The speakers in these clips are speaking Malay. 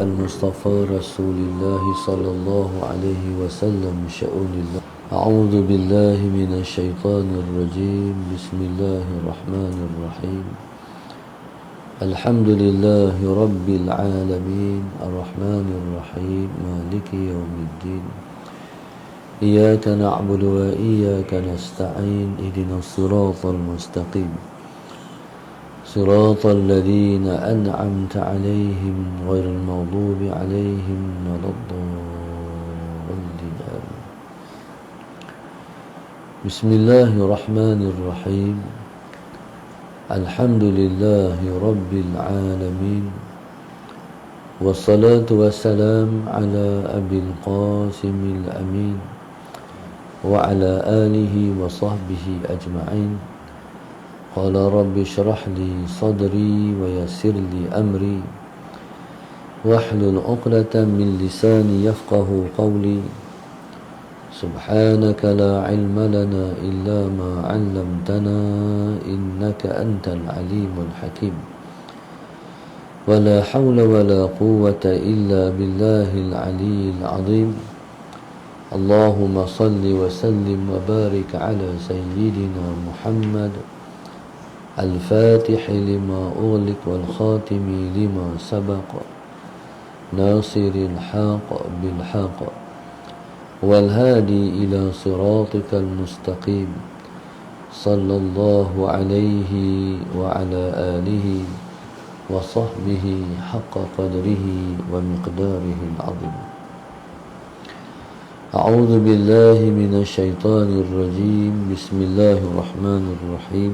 المصطفى رسول الله صلى الله عليه وسلم شؤون الله. أعوذ بالله من الشيطان الرجيم. بسم الله الرحمن الرحيم. الحمد لله رب العالمين الرحمن الرحيم مالك يوم الدين. إياك نعبد وإياك نستعين اهدنا الصراط المستقيم صراط الذين أنعمت عليهم غير المغضوب عليهم ولا الضالين. بسم الله الرحمن الرحيم. الحمد لله رب العالمين والصلاة والسلام على أبي القاسم الأمين وعلى آله وصحبه أجمعين. قال رب اشرح لي صدري ويسر لي أمري واحلل عقدة من لساني يفقه قولي. سبحانك لا علم لنا إلا ما علمتنا إنك أنت العليم الحكيم. ولا حول ولا قوة إلا بالله العلي العظيم. اللهم صل وسلم وبارك على سيدنا محمد الفاتح لما أغلق والخاتم لما سبق ناصر الحق بالحق والهادي إلى صراطك المستقيم صلى الله عليه وعلى آله وصحبه حق قدره ومقداره العظيم. أعوذ بالله من الشيطان الرجيم. بسم الله الرحمن الرحيم.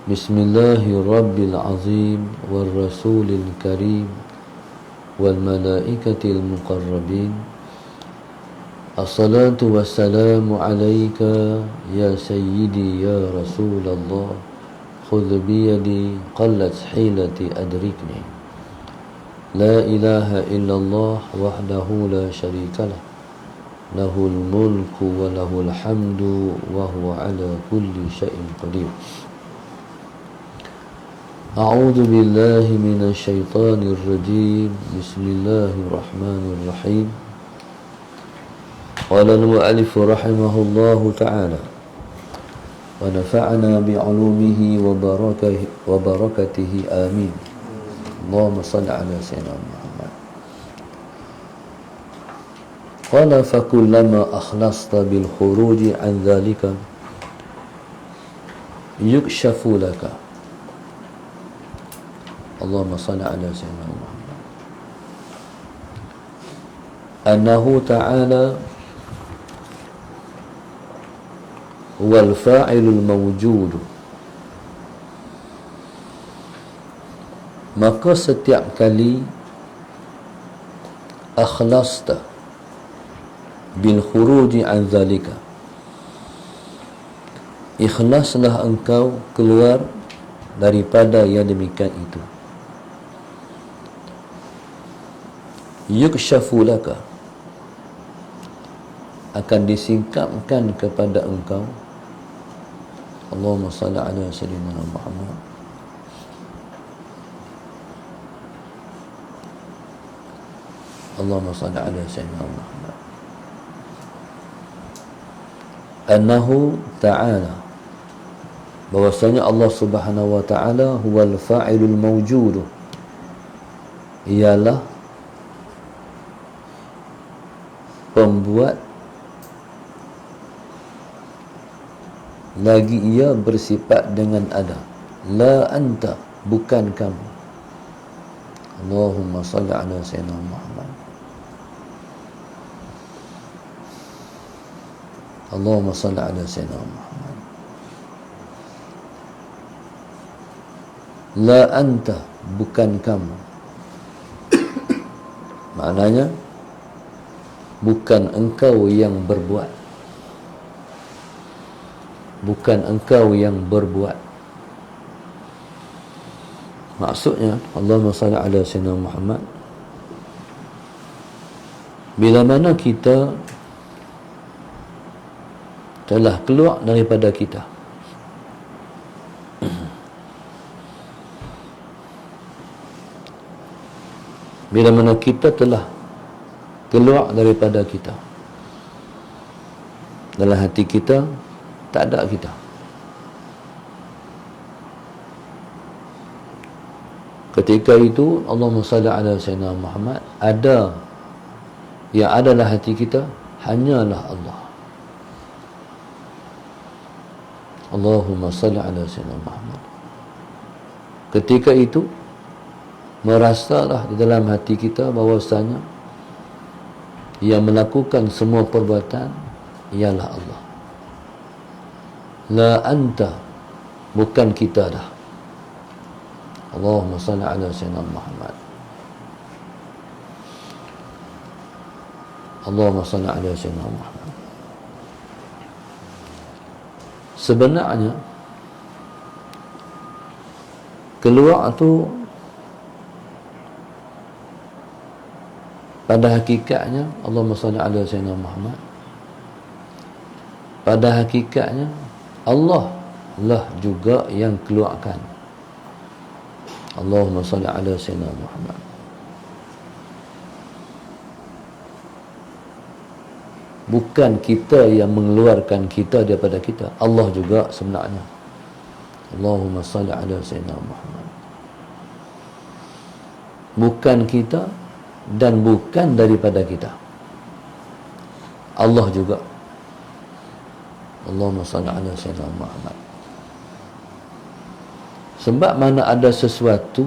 بسم الله الرب العظيم والرسول الكريم والملائكة المقربين. الصلاة والسلام عليك يا سيدي يا رسول الله. خذ بيدي قلت حيلتي أدركني. لا إله إلا الله وحده لا شريك له له الملك وله الحمد وهو على كل شيء قدير. أعوذ بالله من الشيطان الرجيم. بسم الله الرحمن الرحيم. قال المؤلف رحمه الله تعالى ونفعنا بعلومه وبركته آمين. اللهم صل على سيدنا محمد. قال فكلما أخلصت بالخروج عن ذلك يكشف لك. اللهم صل على سيدنا محمد. أنه تعالى هو الفاعل الموجود. Maka setiap kali akhlasta bil khuruji an zalika, ikhlaslah engkau keluar daripada yang demikian itu. Yukshafu laka, akan disingkapkan kepada engkau. Allahumma salli ala sayyidina Muhammad. Allahumma salli ala sayyidina Muhammad. Annahu ta'ala, bahwasanya Allah Subhanahu wa ta'ala huwal fa'ilul mawjud, ialah pembuat, lagi ia bersifat dengan ada. La anta, bukan kamu. Allahumma salli ala sayyidina Muhammad. Allahumma salli ala sayyidina Muhammad. La anta, bukan kamu. Maknanya bukan engkau yang berbuat, bukan engkau yang berbuat. Maksudnya Allahumma salli ala sayyidina Muhammad, bila mana kita telah keluar daripada kita, Bila mana kita telah keluar daripada kita, dalam hati kita tak ada kita. Ketika itu Allahumma salli ala sayyidina Muhammad, ada yang ada dalam hati kita hanyalah Allah. Allahumma salli ala sayyidina Muhammad. Ketika itu merasalah di dalam hati kita bahwasanya yang melakukan semua perbuatan ialah Allah. La anta, bukan kita dah. Allahumma salli ala sayyidina Muhammad. Allahumma salli ala sayyidina Muhammad. Sebenarnya keluar tu pada hakikatnya, Allahumma salli ala sayyidina Muhammad, pada hakikatnya Allah lah juga yang keluarkan. Allahumma salli ala sayyidina Muhammad. Bukan kita yang mengeluarkan kita daripada kita, Allah juga sebenarnya. Allahumma salli ala sayyidina Muhammad. Bukan kita dan bukan daripada kita, Allah juga. Allahumma salli ala sayyidina Muhammad. Sebab mana ada sesuatu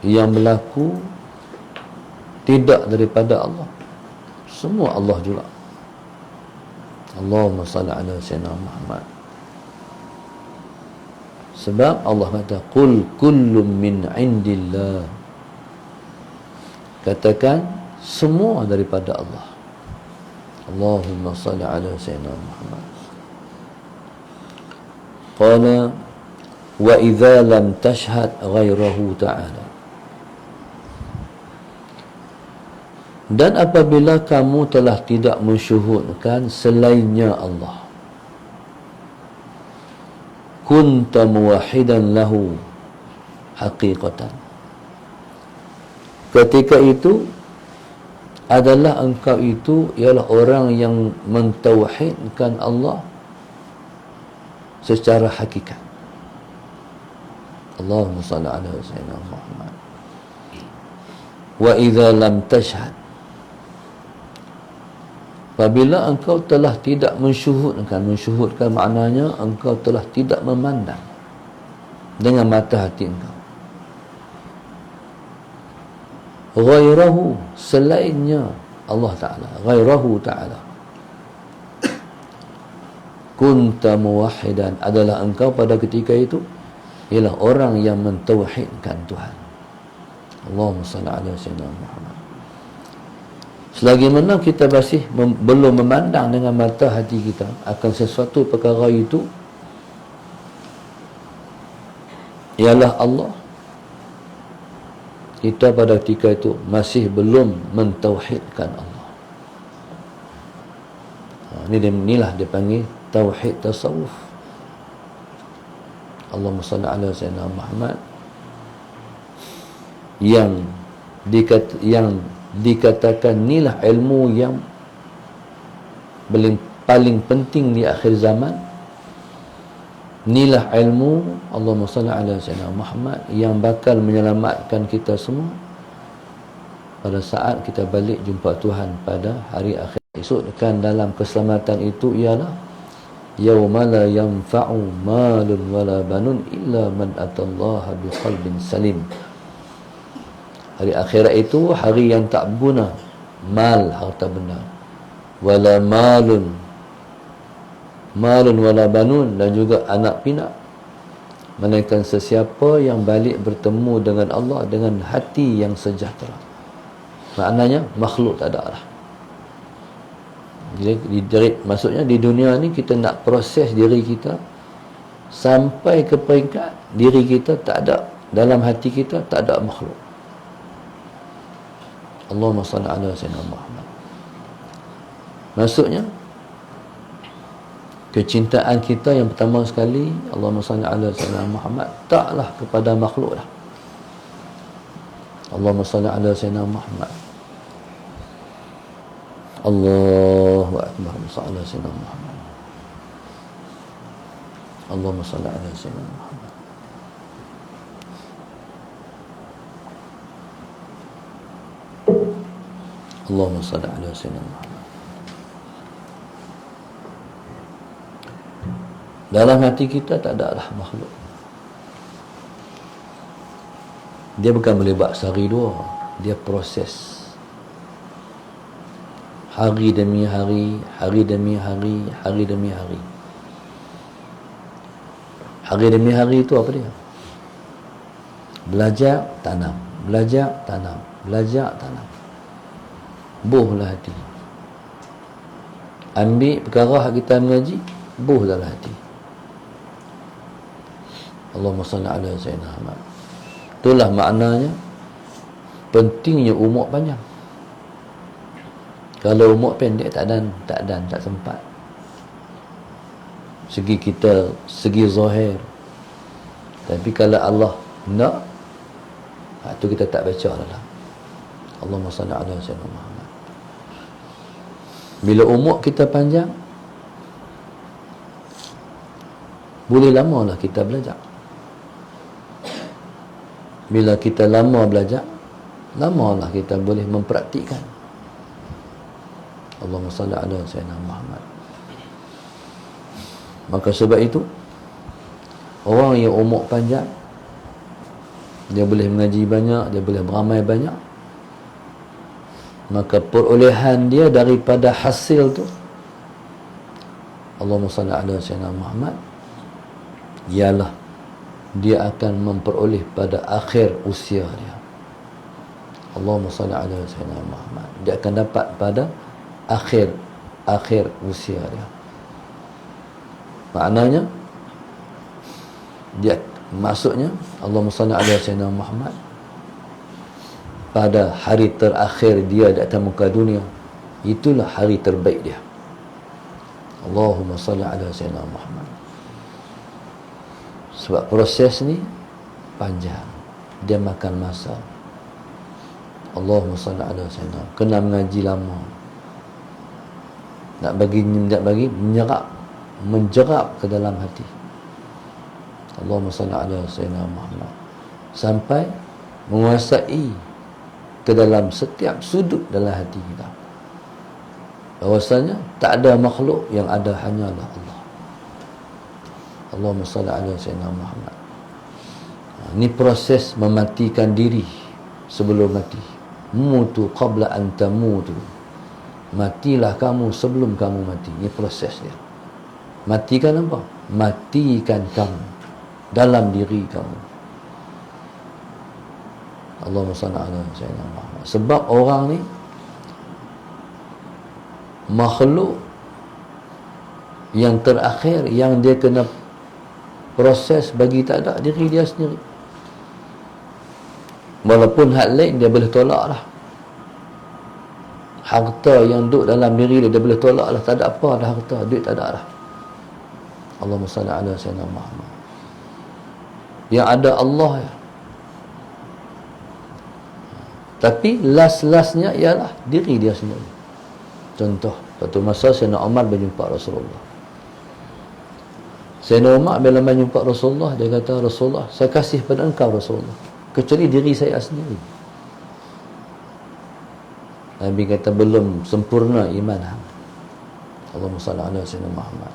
yang berlaku tidak daripada Allah, semua Allah juga. Allahumma salli ala sayyidina Muhammad. Sebab Allah kata qul kullum min indillah, katakan semua daripada Allah. Allahumma salli ala sayyidina Muhammad. Qala wa idza lam tashhad ghairahu ta'ala, dan apabila kamu telah tidak mensyuhudkan selainnya Allah, kunta muwahhidan lahu haqiqatan, ketika itu adalah engkau itu ialah orang yang mentauhidkan Allah secara hakikat. Allahumma salli ala sayyidina Muhammad. Wa idza lam tashhad, apabila engkau telah tidak mensyuhudkan maknanya engkau telah tidak memandang dengan mata hati engkau ghairahu, selainnya Allah Ta'ala, ghairahu Ta'ala, kunta muwahhidan, adalah engkau pada ketika itu ialah orang yang mentauhidkan Tuhan. Allahumma salli ala sayyidina Muhammad. Selagi mana kita masih belum memandang dengan mata hati kita akan sesuatu perkara itu ialah Allah, kita pada ketika itu masih belum mentauhidkan Allah. Inilah dipanggil tauhid tasawuf. Allahumma salli ala sayyidina Muhammad, yang dikatakan inilah ilmu yang paling penting di akhir zaman. Inilah ilmu, Allahumma salli ala sayyidina Muhammad, yang bakal menyelamatkan kita semua pada saat kita balik jumpa Tuhan pada hari akhir. Maksudkan dalam keselamatan itu ialah yauma la yanfa'u malun wala banun illa man atallaha biqalbin salim. Hari akhirat itu hari yang tak berguna mal, harta benda, wala malun wala banun, dan juga anak pinak, melainkan sesiapa yang balik bertemu dengan Allah dengan hati yang sejahtera. Maknanya makhluk tak ada lah. Jadi maksudnya di dunia ni kita nak proses diri kita sampai ke peringkat diri kita tak ada, dalam hati kita tak ada makhluk. Allahumma salli ala sayyidina Muhammad. Maksudnya kecintaan kita yang pertama sekali, Allahumma salli ala sayyidina Muhammad, taklah kepada makhluk lah. Allahumma salli ala Sayyidina Muhammad. Allahu Akbar. Salli ala Sayyidina Muhammad. Allahumma salli ala Sayyidina Muhammad. Allahumma salli ala Sayyidina Muhammad. Dalam hati kita tak ada lah makhluk. Dia bukan melebat sehari dua, dia proses. Hari demi hari, hari demi hari, hari demi hari. Hari demi hari itu apa dia? Belajar, tanam. Belajar, tanam. Belajar, tanam. Buhlah hati. Ambil perkara hak kita mengaji, buh dalam hati. Allahumma salli ala Sayyidina Muhammad. Itulah maknanya pentingnya umur panjang. Kalau umur pendek tak sempat. Segi kita, segi zahir. Tapi kalau Allah nak, itu kita tak baca lah. Allahumma salli ala Sayyidina Muhammad. Bila umur kita panjang, boleh lama lah kita belajar. Bila kita lama belajar, lamalah kita boleh mempraktikkan. Allahumma salli ala Sayyidina Muhammad. Maka sebab itu, orang yang umur panjang, dia boleh mengaji banyak, dia boleh beramal banyak, maka perolehan dia daripada hasil tu, Allahumma salli ala Sayyidina Muhammad, ialah dia akan memperoleh pada akhir usia dia. Allahumma salli ala Sayyidina Muhammad. Dia akan dapat pada akhir usia dia. Maknanya, maksudnya Allahumma salli ala Sayyidina Muhammad, pada hari terakhir dia di atas muka dunia, itulah hari terbaik dia. Allahumma salli ala Sayyidina Muhammad. Sebab proses ni panjang, dia makan masa. Allahumma salli ala Sayyidina. Kena mengaji lama, nak bagi menjerap ke dalam hati. Allahumma salli ala Sayyidina Muhammad, sampai menguasai ke dalam setiap sudut dalam hati kita. Bahwasanya tak ada makhluk, yang ada hanyalah Allah. Allahumma salli ala Sayyidina Muhammad. Ini proses mematikan diri sebelum mati. Mutu qabla an tamutu. Matilah kamu sebelum kamu mati. Ini proses dia. Matikan apa? Matikan kamu dalam diri kamu. Allahumma salli ala Sayyidina Muhammad. Sebab orang ni makhluk yang terakhir, yang dia kena proses bagi tak ada diri dia sendiri. Walaupun hak lain dia boleh tolak lah. Harta yang duduk dalam diri dia boleh tolak lah. Tak ada apa dah harta, duit tak ada lah. Allahumma salli ala Sayyidina Muhammad. Yang ada Allah ya. Tapi last-lastnya ialah diri dia sendiri. Contoh, satu masa Sayyidina Umar berjumpa Rasulullah. Sayyidina Umar bila menjumpa Rasulullah, dia kata, Rasulullah, saya kasih pada engkau Rasulullah, kecuali diri saya sendiri. Nabi kata, belum sempurna iman hang. Allahumma salli ala Sayyidina Muhammad.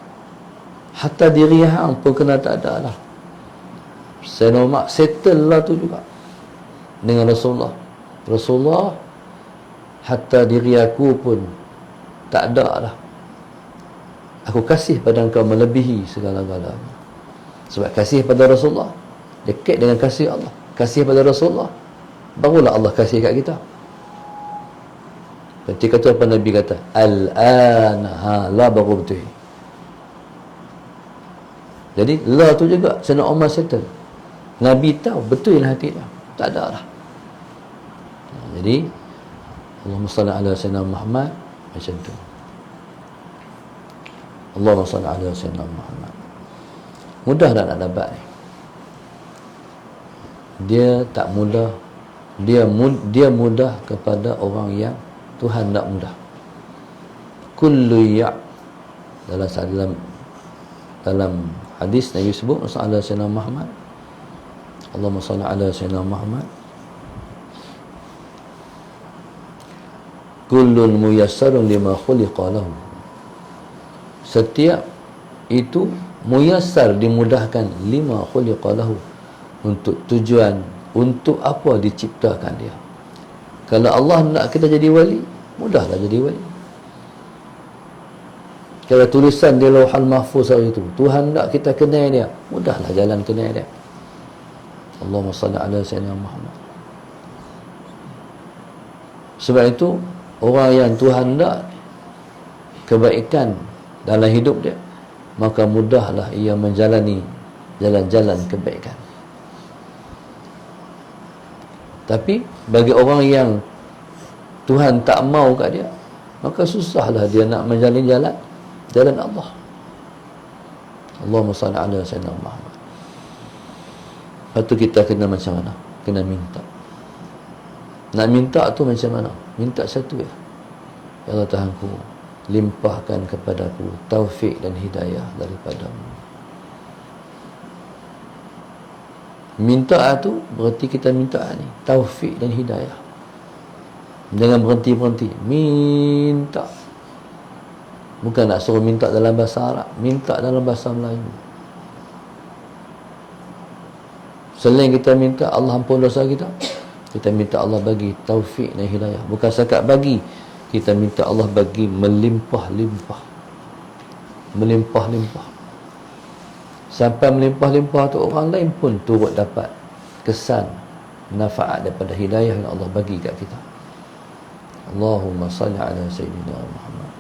Hatta diri hang pun kena tak ada lah. Sayyidina Umar settle lah tu juga dengan Rasulullah. Rasulullah, hatta diri aku pun tak ada lah. Aku kasih pada engkau melebihi segala-galanya. Sebab kasih pada Rasulullah dekat dengan kasih Allah. Kasih pada Rasulullah, barulah Allah kasih kat kita. Ketika tu apa Nabi kata? Al-an la baru betul. Jadi la tu juga Sayyidina Umar settle. Nabi tahu betul hati dia. Tak ada lah. Jadi Allahumma salli ala Sayyidina Muhammad, macam tu. Allahumma salli ala Sayyidina Muhammad. Mudah tak nak dapat ni? Dia tak mudah, Dia mudah kepada orang yang Tuhan nak mudah. Kullu dalam hadis Nabi sebut Rasulullah Sayyidina Muhammad, Allahumma salli ala Sayyidina Muhammad, kullun muyassarun lima khuliqa lahu. Setiap itu muyassar, dimudahkan, lima khuliqa lahu, untuk tujuan, untuk apa diciptakan dia. Kalau Allah nak kita jadi wali, mudahlah jadi wali. Kalau tulisan di Lauhul Mahfuz hari itu, Tuhan nak kita kenal dia, mudahlah jalan kenal dia. Allahumma salli ala Sayyidina Muhammad. Sebab itu orang yang Tuhan nak kebaikan dalam hidup dia, maka mudahlah ia menjalani jalan-jalan kebaikan. Tapi bagi orang yang Tuhan tak mau kat dia, maka susahlah dia nak menjalani jalan Allah. Allahumma salli ala Sayyidina Muhammad. Lepas tu kita kena macam mana? Kena minta. Nak minta tu macam mana? Minta satu ya. Ya Allah Tuhanku, limpahkan kepadaku taufik dan hidayah daripadamu. Minta tu berarti kita minta ni taufik dan hidayah. Jangan berhenti-berhenti. Minta. Bukan nak suruh minta dalam bahasa Arab, minta dalam bahasa Melayu. Selain kita minta Allah ampun dosa kita, kita minta Allah bagi taufik dan hidayah. Bukan sekat bagi, kita minta Allah bagi melimpah-limpah. Melimpah-limpah. Sampai melimpah-limpah tu orang lain pun turut dapat kesan manfaat daripada hidayah yang Allah bagi kat kita. Allahumma salli ala Sayyidina Muhammad.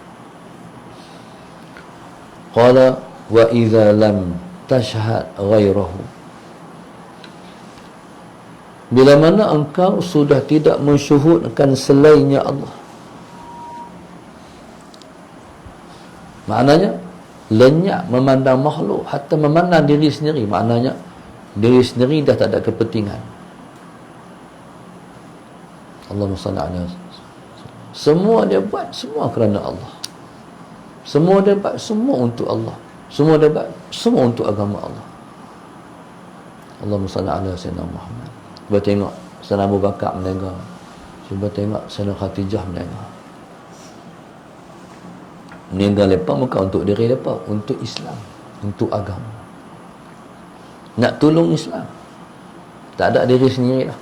Qala wa idza lam tashhad ghairahu. Bila mana engkau sudah tidak mensyuhudkan selainnya Allah, maknanya lenyap memandang makhluk, hatta memandang diri sendiri, maknanya diri sendiri dah tak ada kepentingan. Allahumma salli ala. Semua dia buat, semua kerana Allah. Semua dia buat, semua untuk Allah. Semua dia buat, semua untuk agama Allah. Allahumma salli ala Sayyidina Muhammad. Cuba tengok Sayyidina Abu Bakar meninggal. Cuba tengok Sayyidina Khadijah meninggal. Meninggal mereka bukan untuk diri mereka, untuk Islam, untuk agama. Nak tolong Islam. Tak ada diri sendiri lah.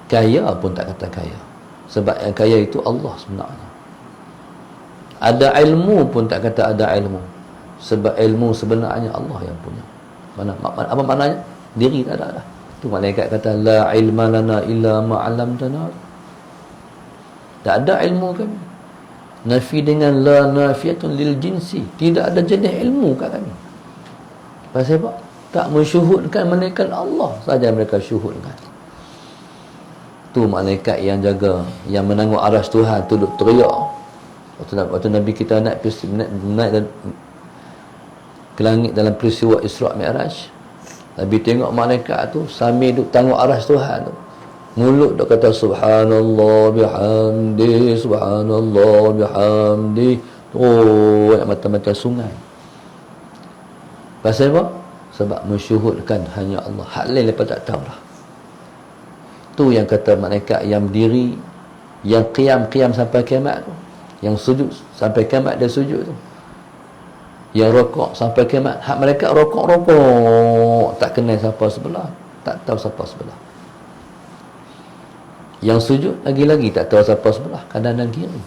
Kaya pun tak kata kaya. Sebab yang kaya itu Allah sebenarnya. Ada ilmu pun tak kata ada ilmu. Sebab ilmu sebenarnya Allah yang punya. Apa maknanya? Diri tak ada dah. Tu malaikat kata la ilma lana illa ma 'allamtana. Tak ada ilmu kami. Nafi dengan la nafiyatun lil jinsi. Tidak ada jenis ilmu kat kami. Pasal apa? Tak mensyuhudkan malaikat Allah saja mereka syuhudkan. Tu malaikat yang jaga, yang menanggung aras Tuhan tu duk teriak. Waktu Nabi kita naik ke langit dalam peristiwa Isra' Mi'raj, Nabi tengok malaikat tu sambil duk tanggung aras Tuhan tu. Mulut duk kata subhanallah bihamdi, subhanallah bihamdi. Oh, mata-mata sungai. Pasal apa? Sebab mensyuhudkan hanya Allah. Hak lain lepas tak tahulah. Tu yang kata malaikat yang berdiri, yang qiyam sampai kiamat tu, yang sujud sampai kiamat dia sujud tu, yang rokok sampai kiamat, hak malaikat rokok tak kenal siapa sebelah, tak tahu siapa sebelah. Yang sujud lagi-lagi tak tahu siapa sebelah, kanan dan kiri.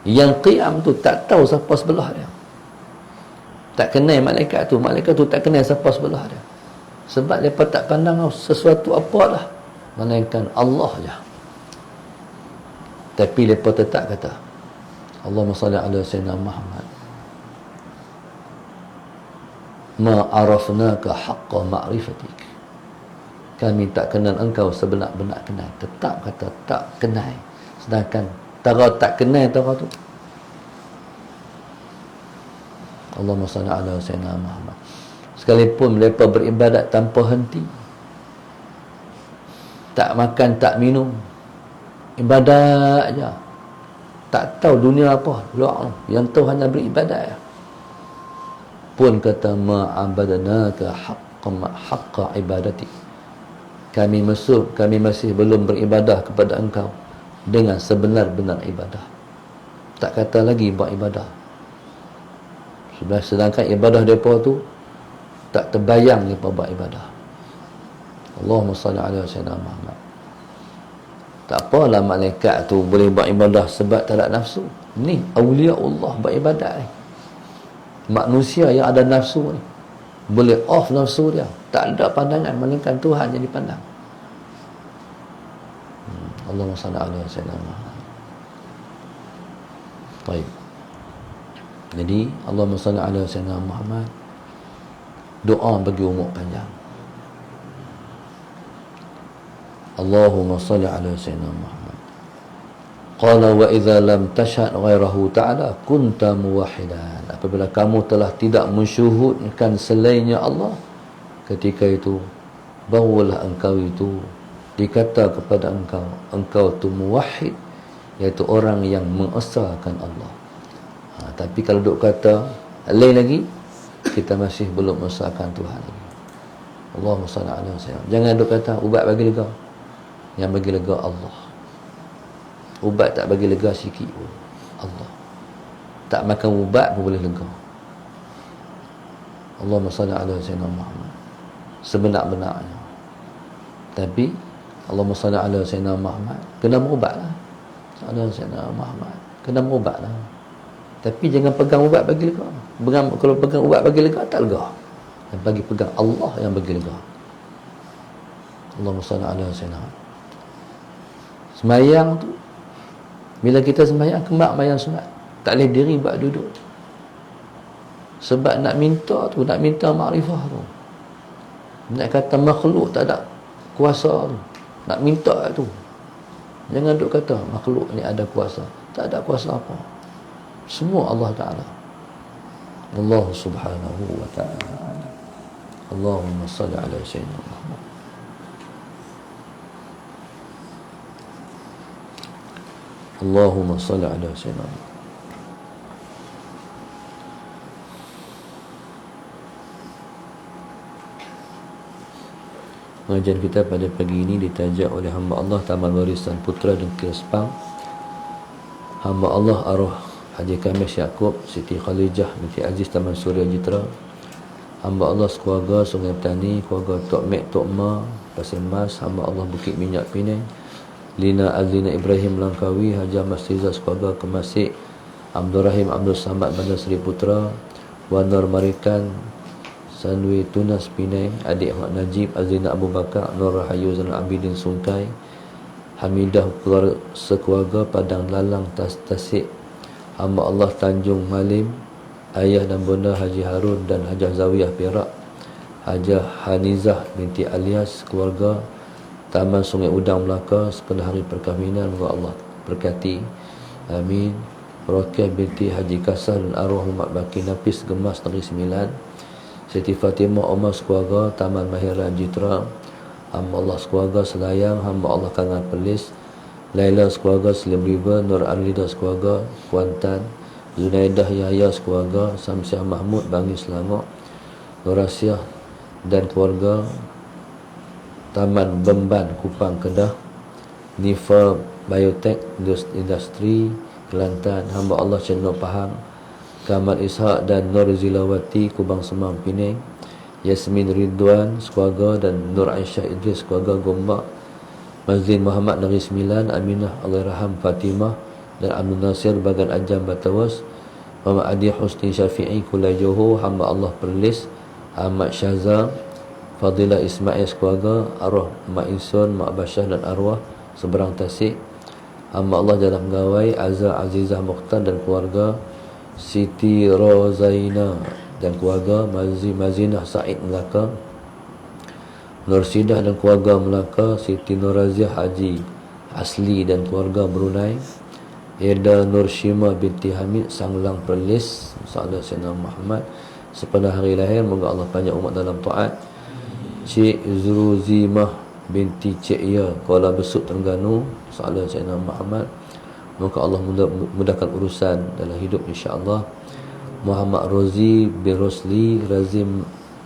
Yang qiyam tu tak tahu siapa sebelah dia. Tak kenal malaikat tu tak kenal siapa sebelah dia. Sebab mereka tak pandang sesuatu apalah, melainkan Allah je. Tapi mereka tetap kata Allahumma salli ala Sayyidina Muhammad. Ma arafnaka haqqa ma'rifatik. Kami tak kenal engkau sebenar-benar kenal. Tetap kata tak kenal. Sedangkan tara tak kenal tara tu. Allahumma salli ala Sayyidina Muhammad. Sekalipun mereka beribadat tanpa henti, tak makan, tak minum, ibadat aja. Tak tahu dunia apa, yang tahu hanya beribadat. Pun kata ma'abadnaka haqqa ibadati. Kami masih belum beribadah kepada engkau dengan sebenar-benar ibadah. Tak kata lagi buat ibadah. Sedangkan ibadah mereka tu tak terbayang mereka buat ibadah. Allahumma salli ala sayyidina Muhammad. Tak apalah malaikat tu boleh buat ibadah sebab tak ada nafsu. Ni awliya Allah buat ibadat ni. Manusia yang ada nafsu ni boleh off nafsu dia, tak ada pandangan melainkan Tuhan yang dipandang. Allahumma salli ala sayyidina Muhammad. Baik. Jadi Allahumma salli ala sayyidina Muhammad, doa bagi umur panjang. Allahumma salli ala sayyidina Muhammad. Qala wa idza lam tashhad ghairahu ta'ala kunta muwahhidan. Apabila kamu telah tidak mensyuhudkan selainnya Allah, ketika itu barulah engkau itu dikata kepada engkau tu muwahhid, iaitu orang yang mengesahkan Allah. Tapi kalau duk kata lain lagi, kita masih belum mengesahkan Tuhan lagi. Allahumma salli ala sayyidina. Jangan duk kata ubat bagi lega. Yang bagi lega Allah. Ubat tak bagi lega sikit pun Allah. Tak makan ubat pun boleh lega. Allahumma salli ala sayyidina Muhammad sebenar-benarnya. Tapi Allahumma salli ala sayyidina Muhammad kena berubatlah. Ala sayyidina Muhammad kena berubatlah. Tapi jangan pegang ubat bagi lega. Kalau pegang ubat bagi lega tak lega. Yang bagi pegang Allah yang bagi lega. Allahumma salli ala sayyidina. Semayang tu, bila kita sembahyang, kemak mayang sunat, tak boleh diri buat duduk. Sebab nak minta makrifah tu. Nak kata makhluk tak ada kuasa tu. Nak minta tu. Jangan duk kata makhluk ni ada kuasa. Tak ada kuasa apa. Semua Allah Ta'ala. Allah Subhanahu wa Ta'ala. Allahumma salli ala sayyidina Muhammad. Allahumma salli ala sayyidina Muhammad. Pengajian kita pada pagi ini ditaja oleh hamba Allah Taman Warisan Putra dan Sepang, hamba Allah arwah Haji Kamis Yaakob, Siti Khalijah binti Aziz Taman Suria Jitra, hamba Allah sekeluarga Sungai Petani, keluarga Tok Mek Tok Ma Pasir Mas, hamba Allah Bukit Minyak Penang, Lina Azlina Ibrahim Langkawi, Haji Mastiza sekeluarga Kemasik, Abdul Rahim Abdul Samad Bandar Seri Putra, Wanar Marikan Sanwi Tunas Penang, adik Ahmad Najib, Azlina Abu Bakar, Nur Rahayu Zainal Abidin Sungkai, Hamidah sekeluarga Padang Lalang Tasik, hamba Allah Tanjung Malim, ayah dan bunda Haji Harun dan Hajah Zawiyah Perak, Hajah Hanizah binti Alias keluarga Taman Sungai Udang Melaka sepenuh hari perkahwinan, moga Allah berkati. Amin. Rokiah binti Haji Kasar dan arwah Muhammad Baki Nafis Gemas Negeri Sembilan, Siti Fatimah Omar sekeluarga Taman Mahiran Jitra, hamba Allah sekeluarga Selayang, hamba Allah Kangan Perlis, Laila sekeluarga Slim River, Nur Anlida sekeluarga Kuantan, Zunaidah Yahya sekeluarga Samsiah Mahmud Bangi Selangor, Nurasiah dan keluarga Taman Bemban Kupang Kedah, Nifa Biotech Industri Kelantan, hamba Allah Cendol Pahang, Kamal Ishak dan Nur Zilawati Kubang Semang Penang, Yasmin Ridwan sekeluarga dan Nur Aisyah Idris sekeluarga Gombak, Mazlin Muhammad Negeri Sembilan, Aminah Allahyarham Fatimah dan Abdul Nasir Bagan Ajam Batawas, Muhammad Adi Husni Syafi'i Kulai Johor, hamba Allah Perlis, Ahmad Syazam, Fadilah Ismail sekeluarga, arwah Mak Insun, Mak Basyah dan arwah Seberang Tasik, hamba Allah Jalan Pegawai, Azza Azizah Mukhtar dan keluarga, Siti Rozaina dan keluarga, Mazinah Said Melaka, Nur Sidah dan keluarga Melaka, Siti Nuraziah Haji Asli dan keluarga Brunei, Eda Nur Shima binti Hamid Sanglang Perlis, Sahadat Sayyidina Muhammad sepenuh hari lahir, moga Allah panjang umat dalam taat. Cik Zruzimah binti Cik Ya, Kuala Besut, Terengganu. Soalan Sayyidina Muhammad, moga Allah mudahkan urusan dalam hidup insya-Allah. Muhammad Rozi bin Rosli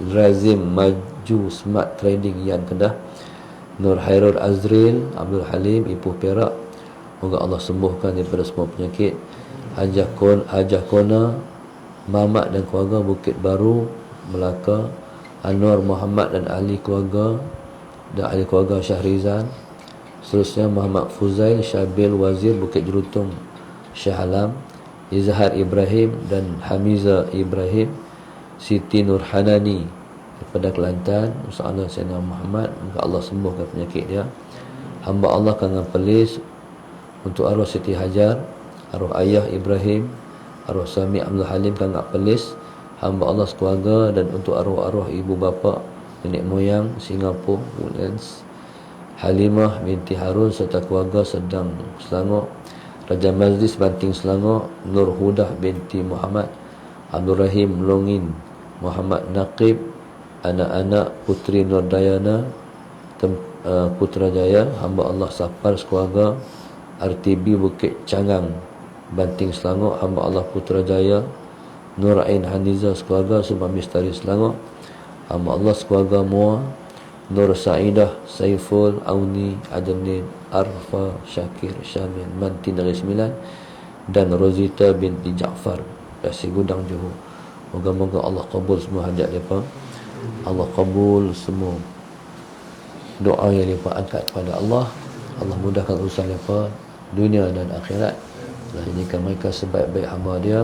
Razim Maju Smart Trading Yan Kedah. Nur Hairul Azril Abdul Halim Ipoh Perak, moga Allah sembuhkan daripada semua penyakit. Hajah Kona Mamat dan keluarga Bukit Baru Melaka. Anwar Muhammad dan ahli keluarga Syahrizan. Seterusnya Muhammad Fuzail Syabil Wazir Bukit Jerutung Shah Alam. Izhar Ibrahim dan Hamiza Ibrahim. Siti Nurhanani daripada Kelantan. Soalan Sayyidina Muhammad, moga Allah sembuhkan penyakit dia. Hamba Allah Kangan Perlis, untuk arwah Siti Hajar, arwah ayah Ibrahim, arwah suami Abdul Halim Kangan Perlis, hamba Allah sekeluarga, dan untuk arwah-arwah ibu bapa, nenek moyang Singapura, Woodlands, Halimah binti Harun serta keluarga Sedang Selangor, Raja Majlis Banting Selangor, Nur Hudah binti Muhammad, Abdul Rahim Longin, Muhammad Naqib, anak-anak Putri Nur Dayana Putrajaya, hamba Allah Safar sekeluarga, RTB Bukit Cangang Banting Selangor, hamba Allah Putrajaya, Nur Ain Haniza sekeluarga Subhan Mistari Selangor, hamba Allah sekeluarga Mua, Nur Saidah Saiful Auni Adnin Arfa Syakir Syamil Manti Negeri Sembilan, dan Rozita binti Jaafar Dasi Gudang Johor. Moga-moga Allah kabul semua hajat mereka. Allah kabul semua doa yang mereka angkat kepada Allah. Allah mudahkan urusan mereka dunia dan akhirat. Allah jadikan mereka sebaik-baik hamba dia.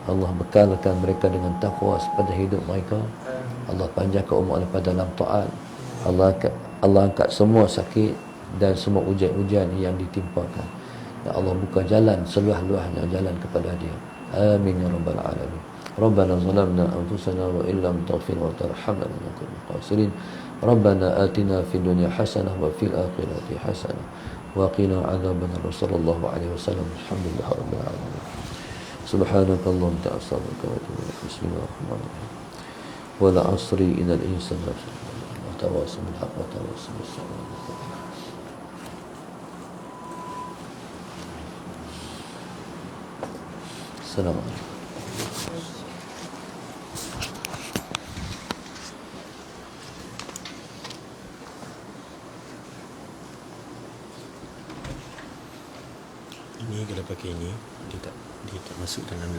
Allah bekalkan mereka dengan takwa pada hidup mereka. Allah panjangkan umur mereka dalam taat. Allah angkat semua sakit dan semua ujian-ujian yang ditimpakan. Ya Allah, buka jalan seluas-luasnya jalan kepada dia. Amin ya rabbal alamin. Rabbana zalamna anfusana wa illam taghfir wa tarhamna lanakunanna minal khasirin. Rabbana atina fid dunya hasanah wa fil akhirati hasanah wa qina adzabannar. Sallallahu alaihi wasallam. Alhamdulillah rabbil alamin. Subhanakallahumma wa ta'ala wa atubu ilaik. Bismillahirrahmanirrahim. Wal 'asri innal insana lafi khusr wa tawasaw bil haqqi wa tawasaw bis sabr. Assalamualaikum. Ini kalau pakai ini dia tak masuk dalam